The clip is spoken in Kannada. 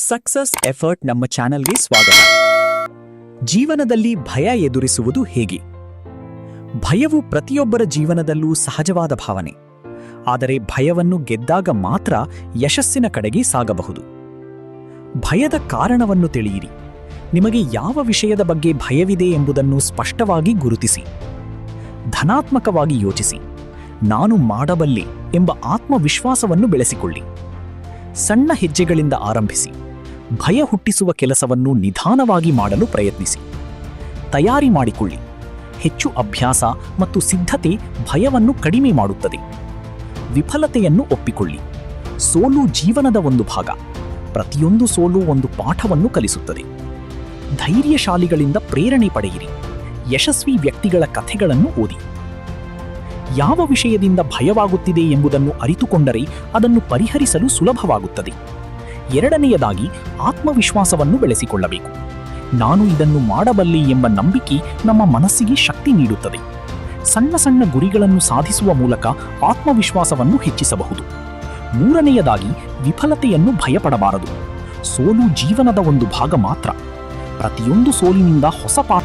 ಸಕ್ಸಸ್ ಎಫರ್ಟ್ ನಮ್ಮ ಚಾನೆಲ್ಗೆ ಸ್ವಾಗತ. ಜೀವನದಲ್ಲಿ ಭಯ ಎದುರಿಸುವುದು ಹೇಗೆ? ಭಯವು ಪ್ರತಿಯೊಬ್ಬರ ಜೀವನದಲ್ಲೂ ಸಹಜವಾದ ಭಾವನೆ. ಆದರೆ ಭಯವನ್ನು ಗೆದ್ದಾಗ ಮಾತ್ರ ಯಶಸ್ಸಿನ ಕಡೆಗೆ ಸಾಗಬಹುದು. ಭಯದ ಕಾರಣವನ್ನು ತಿಳಿಯಿರಿ. ನಿಮಗೆ ಯಾವ ವಿಷಯದ ಬಗ್ಗೆ ಭಯವಿದೆ ಎಂಬುದನ್ನು ಸ್ಪಷ್ಟವಾಗಿ ಗುರುತಿಸಿ. ಧನಾತ್ಮಕವಾಗಿ ಯೋಚಿಸಿ. ನಾನು ಮಾಡಬಲ್ಲೆ ಎಂಬ ಆತ್ಮವಿಶ್ವಾಸವನ್ನು ಬೆಳೆಸಿಕೊಳ್ಳಿ. ಸಣ್ಣ ಹೆಜ್ಜೆಗಳಿಂದ ಆರಂಭಿಸಿ. ಭಯ ಹುಟ್ಟಿಸುವ ಕೆಲಸವನ್ನು ನಿಧಾನವಾಗಿ ಮಾಡಲು ಪ್ರಯತ್ನಿಸಿ. ತಯಾರಿ ಮಾಡಿಕೊಳ್ಳಿ. ಹೆಚ್ಚು ಅಭ್ಯಾಸ ಮತ್ತು ಸಿದ್ಧತೆ ಭಯವನ್ನು ಕಡಿಮೆ ಮಾಡುತ್ತದೆ. ವಿಫಲತೆಯನ್ನು ಒಪ್ಪಿಕೊಳ್ಳಿ. ಸೋಲು ಜೀವನದ ಒಂದು ಭಾಗ. ಪ್ರತಿಯೊಂದು ಸೋಲು ಒಂದು ಪಾಠವನ್ನು ಕಲಿಸುತ್ತದೆ. ಧೈರ್ಯಶಾಲಿಗಳಿಂದ ಪ್ರೇರಣೆ ಪಡೆಯಿರಿ. ಯಶಸ್ವಿ ವ್ಯಕ್ತಿಗಳ ಕಥೆಗಳನ್ನು ಓದಿ. ಯಾವ ವಿಷಯದಿಂದ ಭಯವಾಗುತ್ತಿದೆ ಎಂಬುದನ್ನು ಅರಿತುಕೊಂಡರೆ ಅದನ್ನು ಪರಿಹರಿಸಲು ಸುಲಭವಾಗುತ್ತದೆ. ಎರಡನೆಯದಾಗಿ, ಆತ್ಮವಿಶ್ವಾಸವನ್ನು ಬೆಳೆಸಿಕೊಳ್ಳಬೇಕು. ನಾನು ಇದನ್ನು ಮಾಡಬಲ್ಲೆ ಎಂಬ ನಂಬಿಕೆ ನಮ್ಮ ಮನಸ್ಸಿಗೆ ಶಕ್ತಿ ನೀಡುತ್ತದೆ. ಸಣ್ಣ ಸಣ್ಣ ಗುರಿಗಳನ್ನು ಸಾಧಿಸುವ ಮೂಲಕ ಆತ್ಮವಿಶ್ವಾಸವನ್ನು ಹೆಚ್ಚಿಸಬಹುದು. ಮೂರನೆಯದಾಗಿ, ವಿಫಲತೆಯನ್ನು ಭಯಪಡಬಾರದು. ಸೋಲು ಜೀವನದ ಒಂದು ಭಾಗ ಮಾತ್ರ. ಪ್ರತಿಯೊಂದು ಸೋಲಿನಿಂದ ಹೊಸ ಪಾಠ